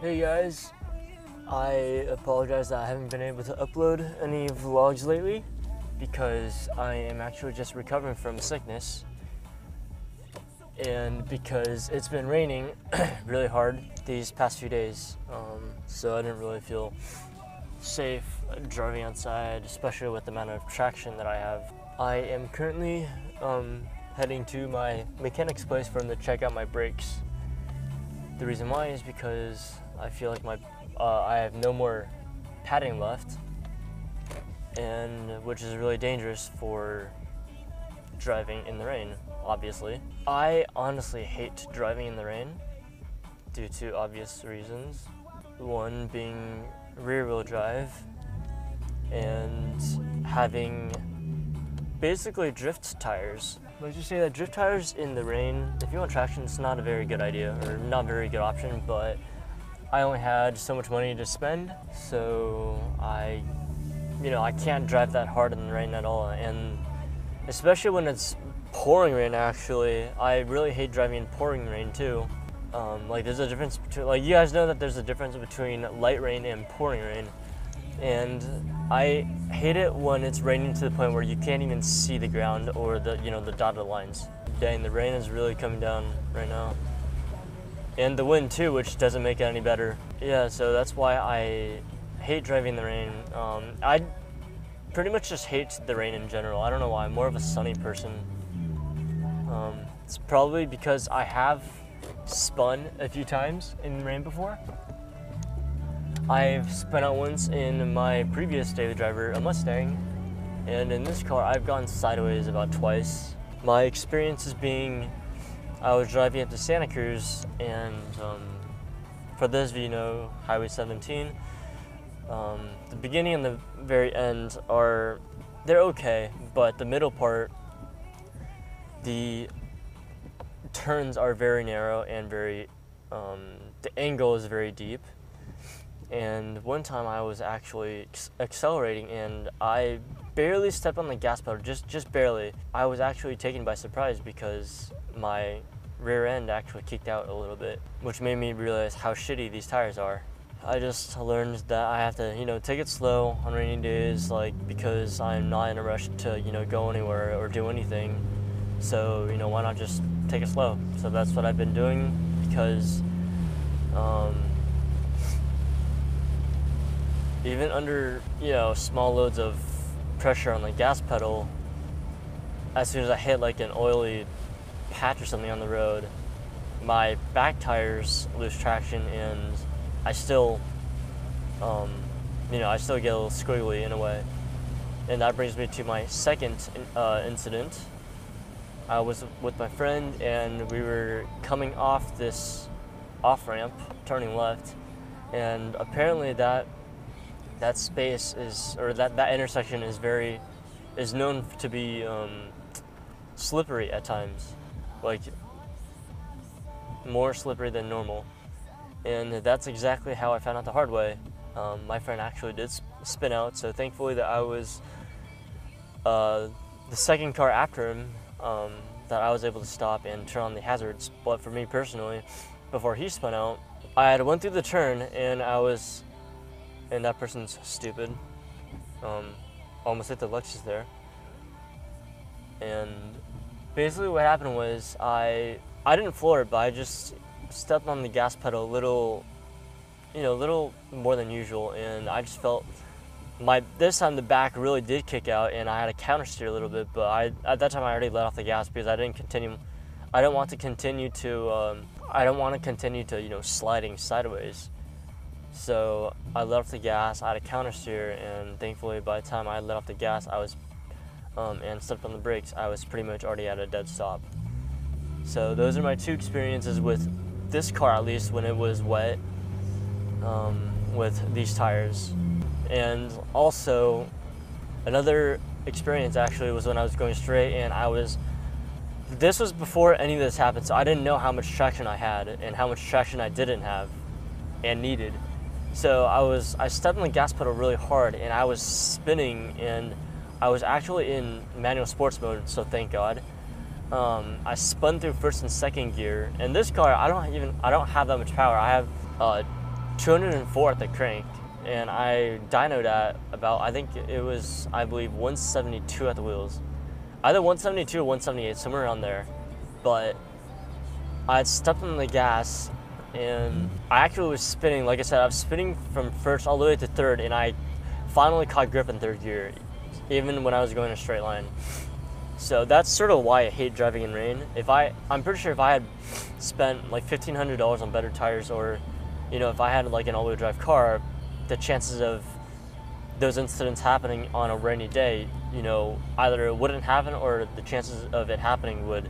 Hey guys, I apologize that I haven't been able to upload any vlogs lately because I am actually just recovering from sickness and because it's been raining really hard these past few days, so I didn't really feel safe driving outside, especially with the amount of traction that I have. I am currently heading to my mechanic's place for him to check out my brakes. The reason why is because I feel like I have no more padding left, and which is really dangerous for driving in the rain, obviously. I honestly hate driving in the rain due to obvious reasons. One being rear-wheel drive and having basically drift tires. Let's just say that drift tires in the rain, if you want traction, it's not a very good idea or not a very good option, but I only had so much money to spend, so I can't drive that hard in the rain at all, and especially when it's pouring rain. Actually, I really hate driving in pouring rain too. Like there's a difference between, like you guys know that there's a difference between light rain and pouring rain, and I hate it when it's raining to the point where you can't even see the ground or the dotted lines. Dang, the rain is really coming down right now. And the wind too, which doesn't make it any better. Yeah, so that's why I hate driving in the rain. I pretty much just hate the rain in general. I don't know why, I'm more of a sunny person. It's probably because I have spun a few times in the rain before. I've spun out once in my previous daily driver, a Mustang, and in this car I've gone sideways about twice. My experiences being, I was driving up to Santa Cruz, and for those of you who know Highway 17, the beginning and the very end they're okay, but the middle part, the turns are very narrow and the angle is very deep. And one time I was actually accelerating and I barely stepped on the gas pedal, just barely. I was actually taken by surprise because my rear end actually kicked out a little bit, which made me realize how shitty these tires are. I just learned that I have to, take it slow on rainy days, because I'm not in a rush to, go anywhere or do anything. So, why not just take it slow? So that's what I've been doing because, even under, small loads of pressure on the gas pedal, as soon as I hit like an oily patch or something on the road, my back tires lose traction and I still, I still get a little squiggly in a way. And that brings me to my second incident. I was with my friend and we were coming off this off-ramp, turning left, and apparently that space that intersection is known to be slippery at times, like more slippery than normal. And that's exactly how I found out the hard way. My friend actually did spin out, so thankfully that I was the second car after him, that I was able to stop and turn on the hazards. But for me personally, before he spun out, I had went through the turn and that person's stupid. Almost hit the Lexus there. And basically what happened was I didn't floor it, but I just stepped on the gas pedal a little more than usual, and I just felt this time the back really did kick out and I had to counter steer a little bit, but at that time I already let off the gas because I don't want to continue to sliding sideways. So I let off the gas, I had a counter steer, and thankfully by the time I let off the gas and stepped on the brakes, I was pretty much already at a dead stop. So those are my two experiences with this car, at least when it was wet, with these tires. And also another experience actually was when I was going straight, and this was before any of this happened, so I didn't know how much traction I had and how much traction I didn't have and needed. So I stepped on the gas pedal really hard and I was spinning, and I was actually in manual sports mode, so thank God. I spun through first and second gear, and this car I don't have that much power. I have 204 at the crank, and I dynoed at about, I think it was, I believe, 172 at the wheels. Either 172 or 178, somewhere around there. But I had stepped on the gas, and I actually was spinning. Like I said, I was spinning from first all the way to third, and I finally caught grip in third gear, even when I was going in a straight line. So that's sort of why I hate driving in rain. I'm pretty sure if I had spent like $1,500 on better tires, or if I had like an all-wheel drive car, the chances of those incidents happening on a rainy day, either it wouldn't happen or the chances of it happening would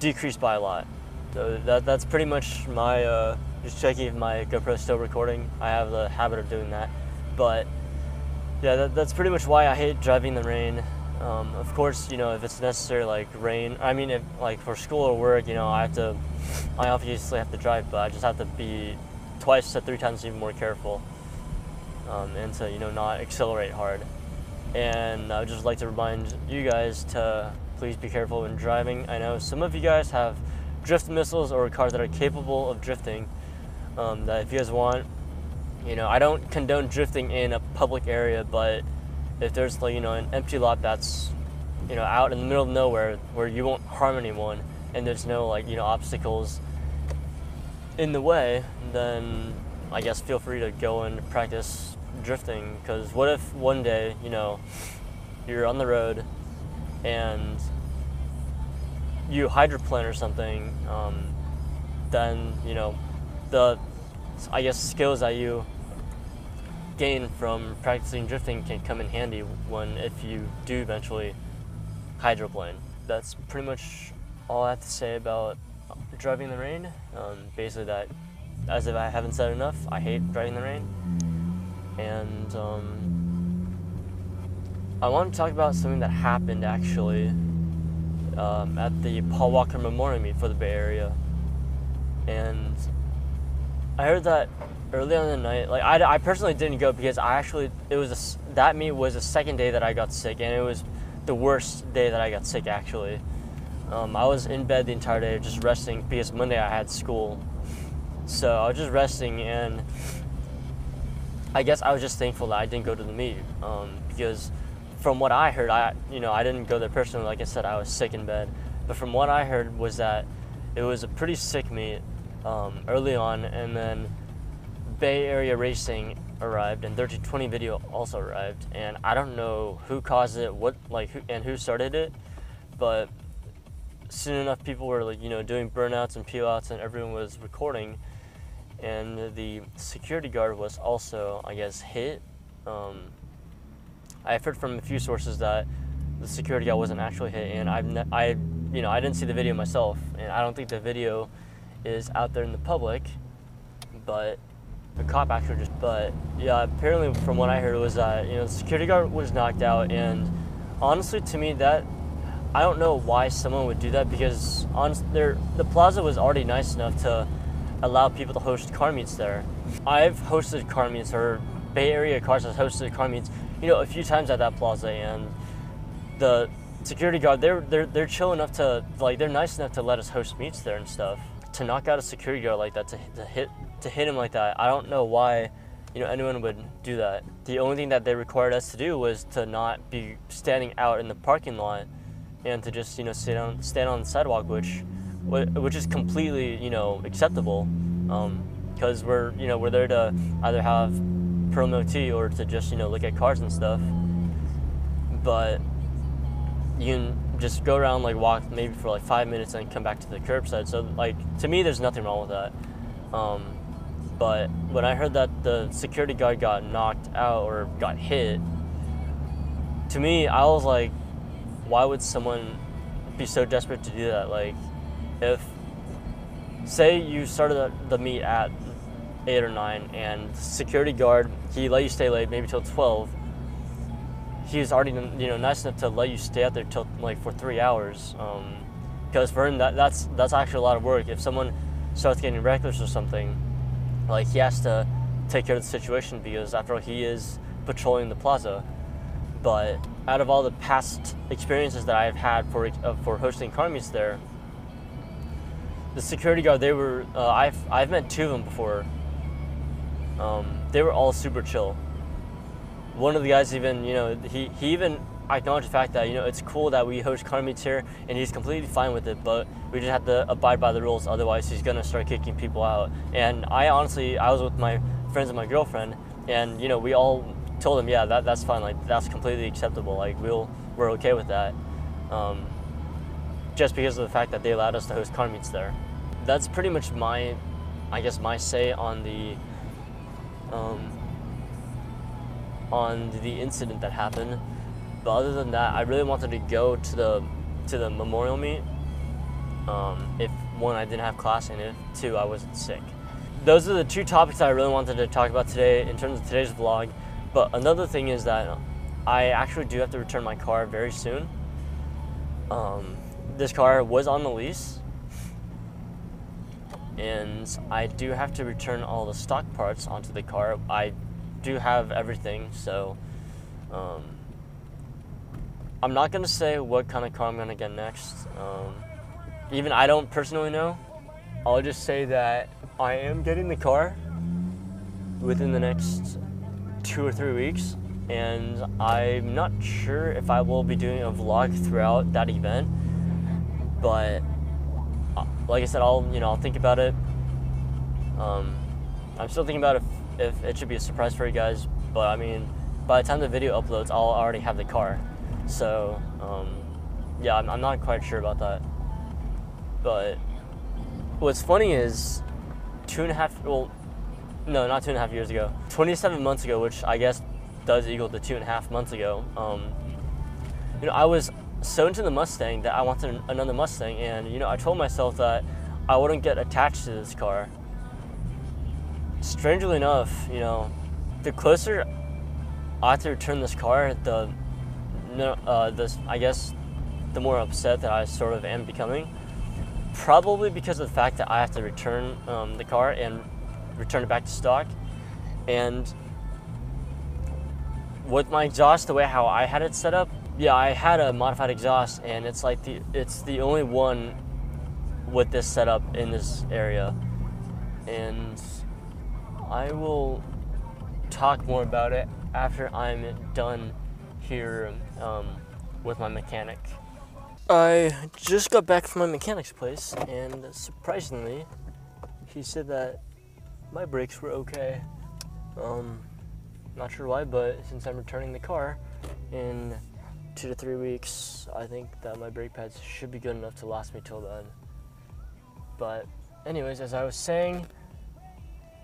decrease by a lot. So that's pretty much my, just checking if my GoPro is still recording. I have the habit of doing that. But yeah, that's pretty much why I hate driving in the rain. Of course, if it's necessary, like rain, I mean, if like for school or work, I obviously have to drive, but I just have to be 2 to 3 times even more careful, and to, not accelerate hard. And I would just like to remind you guys to please be careful when driving. I know some of you guys have drift missiles or cars that are capable of drifting, that if you guys want, I don't condone drifting in a public area, but if there's like, an empty lot that's, out in the middle of nowhere where you won't harm anyone and there's no like, obstacles in the way, then I guess feel free to go and practice drifting. Because what if one day, you're on the road and you hydroplane or something, then, the, I guess, skills that you gain from practicing drifting can come in handy if you do eventually hydroplane. That's pretty much all I have to say about driving in the rain. Basically that, as if I haven't said enough, I hate driving in the rain. And I want to talk about something that happened actually at the Paul Walker Memorial Meet for the Bay Area. And I heard that early on in the night, like I personally didn't go because that meet was the second day that I got sick, and it was the worst day that I got sick actually. I was in bed the entire day just resting because Monday I had school. So I was just resting, and I guess I was just thankful that I didn't go to the meet, because from what I heard, I didn't go there personally. Like I said, I was sick in bed, but from what I heard was that it was a pretty sick meet early on, and then Bay Area Racing arrived, and 1320 Video also arrived, and I don't know who caused it, who started it, but soon enough people were doing burnouts and peel-outs, and everyone was recording, and the security guard was also, I guess, hit. I've heard from a few sources that the security guard wasn't actually hit, and I didn't see the video myself, and I don't think the video is out there in the public, but the cop actually but yeah, apparently from what I heard was that, the security guard was knocked out, and honestly to me that, I don't know why someone would do that, because the plaza was already nice enough to allow people to host car meets there. I've hosted car meets, or Bay Area Cars has hosted car meets, a few times at that plaza, and the security guard, they're chill enough to, they're nice enough to let us host meets there and stuff. To knock out a security guard like that, to hit him like that, I don't know why anyone would do that. The only thing that they required us to do was to not be standing out in the parking lot, and to just stand on the sidewalk, which is completely acceptable, because we're there to either have pearl milk tea or to just look at cars and stuff. But you can just go around, walk maybe for 5 minutes and come back to the curbside. So to me, there's nothing wrong with that. But when I heard that the security guard got knocked out or got hit, to me, I was like, why would someone be so desperate to do that? If, say you started the meet at 8 or 9, and the security guard, he let you stay late, maybe till 12, he's already, nice enough to let you stay out there till for 3 hours. Because for him, that's actually a lot of work. If someone starts getting reckless or something, he has to take care of the situation, because after all, he is patrolling the plaza. But out of all the past experiences that I've had for hosting car meets there, the security guard, they were, I've met 2 of them before, they were all super chill. One of the guys even, he even acknowledged the fact that, it's cool that we host car meets here, and he's completely fine with it, but we just have to abide by the rules, otherwise he's gonna start kicking people out. And I was with my friends and my girlfriend, and we all told him, yeah, that's fine, like that's completely acceptable, like we're okay with that, just because of the fact that they allowed us to host car meets there. That's pretty much my say on the incident that happened. But other than that, I really wanted to go to the memorial meet. If one, I didn't have class, and if two, I wasn't sick. Those are the two topics I really wanted to talk about today in terms of today's vlog. But another thing is that I actually do have to return my car very soon. This car was on the lease, and I do have to return all the stock parts onto the car. I do have everything, so I'm not gonna say what kind of car I'm gonna get next. Even I don't personally know. I'll just say that I am getting the car within the next 2 or 3 weeks, and I'm not sure if I will be doing a vlog throughout that event, but like I said, I'll think about it. I'm still thinking about if it should be a surprise for you guys, but I mean, by the time the video uploads, I'll already have the car. So, yeah, I'm not quite sure about that. But what's funny is 27 months ago, which I guess does equal to 2.5 months ago, I was so into the Mustang that I wanted another Mustang, and I told myself that I wouldn't get attached to this car. Strangely enough, the closer I have to return this car, the more upset that I sort of am becoming. Probably because of the fact that I have to return the car and return it back to stock. And with my exhaust, the way how I had it set up, yeah, I had a modified exhaust, and it's like it's the only one with this setup in this area. And I will talk more about it after I'm done here with my mechanic. I just got back from my mechanic's place, and surprisingly, he said that my brakes were okay. Not sure why, but since I'm returning the car in 2 to 3 weeks, I think that my brake pads should be good enough to last me till then. But anyways, as I was saying,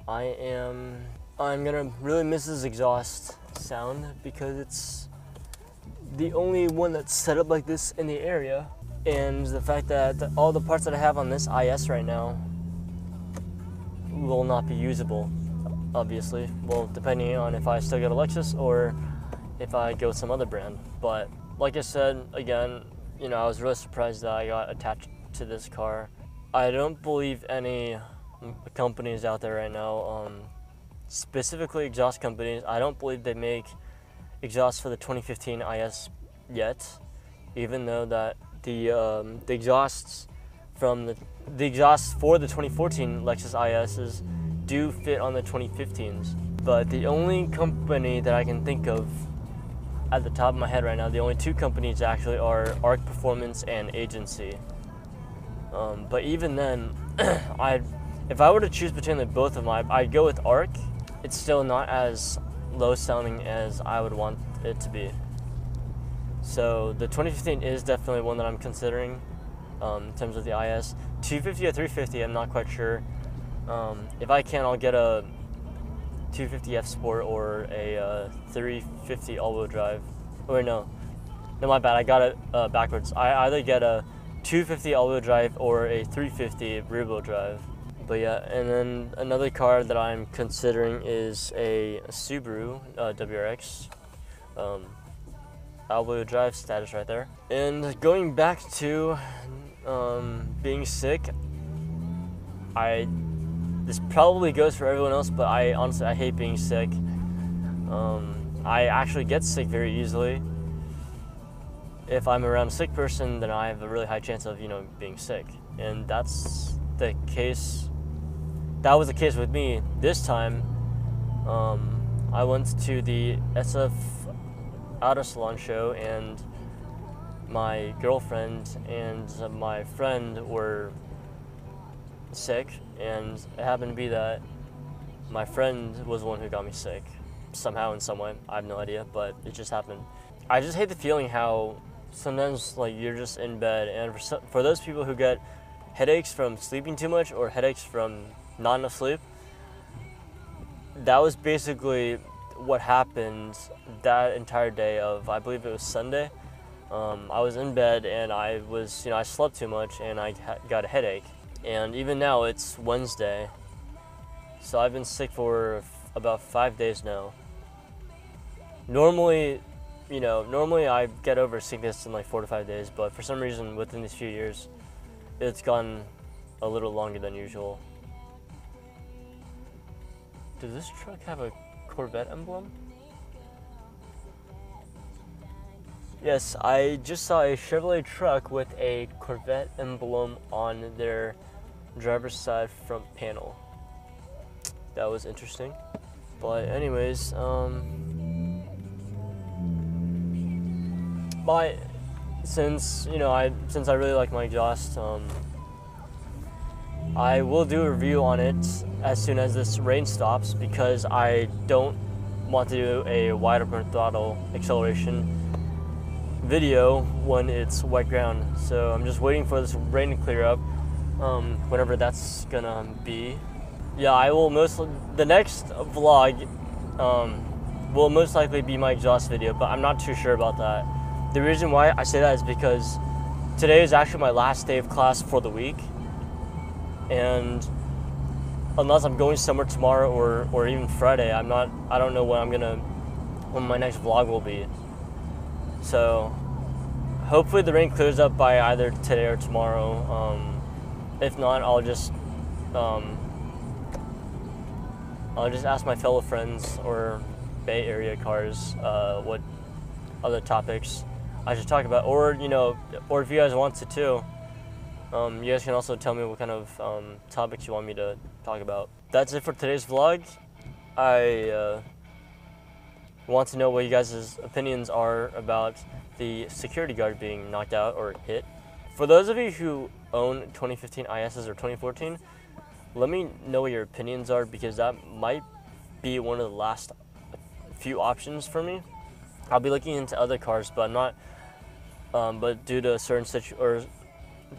I'm gonna really miss this exhaust sound because it's the only one that's set up like this in the area, and the fact that all the parts that I have on this IS right now will not be usable, obviously. Well, depending on if I still get a Lexus or if I go with some other brand. But like I said, again, I was really surprised that I got attached to this car. I don't believe any companies out there right now, specifically exhaust companies, I don't believe they make exhaust for the 2015 IS yet, even though that the exhausts for the 2014 Lexus ISs do fit on the 2015s. But the only company that I can think of at the top of my head right now, the only two companies actually are Arc Performance and Agency. But even then, if I were to choose between the both of them, I'd go with Arc. It's still not as low sounding as I would want it to be. So the 2015 is definitely one that I'm considering in terms of the IS. 250 or 350, I'm not quite sure. If I can, I'll get a 250 F Sport or a 350 all-wheel drive. Oh wait, no, my bad, I got it backwards. I either get a 250 all-wheel drive or a 350 rear-wheel drive. But yeah, and then another car that I'm considering is a Subaru WRX. All-wheel drive status right there. And going back to being sick, this probably goes for everyone else, but I honestly hate being sick. I actually get sick very easily. If I'm around a sick person, then I have a really high chance of being sick, and that's the case. That was the case with me this time, I went to the SF Auto Salon show, and my girlfriend and my friend were sick, and it happened to be that my friend was the one who got me sick somehow in some way. I have no idea, but it just happened. I just hate the feeling how sometimes like you're just in bed, and for those people who get headaches from sleeping too much or headaches from not enough sleep, that was basically what happened that entire day of, I believe it was Sunday. I was in bed and I slept too much and I got a headache. And even now it's Wednesday, so I've been sick for about 5 days now. Normally I get over sickness in like 4 to 5 days, but for some reason within these few years, it's gone a little longer than usual. Does this truck have a Corvette emblem? Yes, I just saw a Chevrolet truck with a Corvette emblem on their driver's side front panel. That was interesting. But anyways, since I really like my exhaust, I will do a review on it as soon as this rain stops, because I don't want to do a wide open throttle acceleration video when it's wet ground. So I'm just waiting for this rain to clear up, whenever that's gonna be. Yeah, the next vlog will most likely be my exhaust video, but I'm not too sure about that. The reason why I say that is because today is actually my last day of class for the week, and unless I'm going somewhere tomorrow or even Friday, I don't know when my next vlog will be. So hopefully the rain clears up by either today or tomorrow. If not, I'll just ask my fellow friends or Bay Area cars what other topics I should talk about, or if you guys want to too, you guys can also tell me what kind of topics you want me to talk about. That's it for today's vlog. I want to know what you guys' opinions are about the security guard being knocked out or hit. For those of you who own 2015 ISs or 2014, let me know what your opinions are, because that might be one of the last few options for me. I'll be looking into other cars, but I'm not. But due to a certain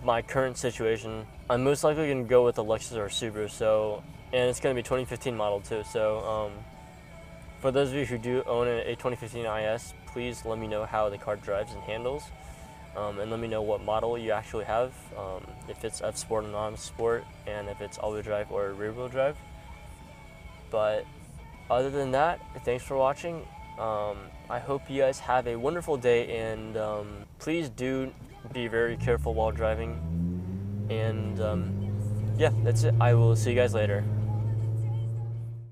my current situation, I'm most likely going to go with a Lexus or a Subaru. So, and it's going to be 2015 model too. So, for those of you who do own a 2015 IS, please let me know how the car drives and handles, and let me know what model you actually have, if it's F Sport or non-sport, and if it's all-wheel drive or rear-wheel drive. But other than that, thanks for watching. I hope you guys have a wonderful day, and please do be very careful while driving. And yeah, that's it. I will see you guys later.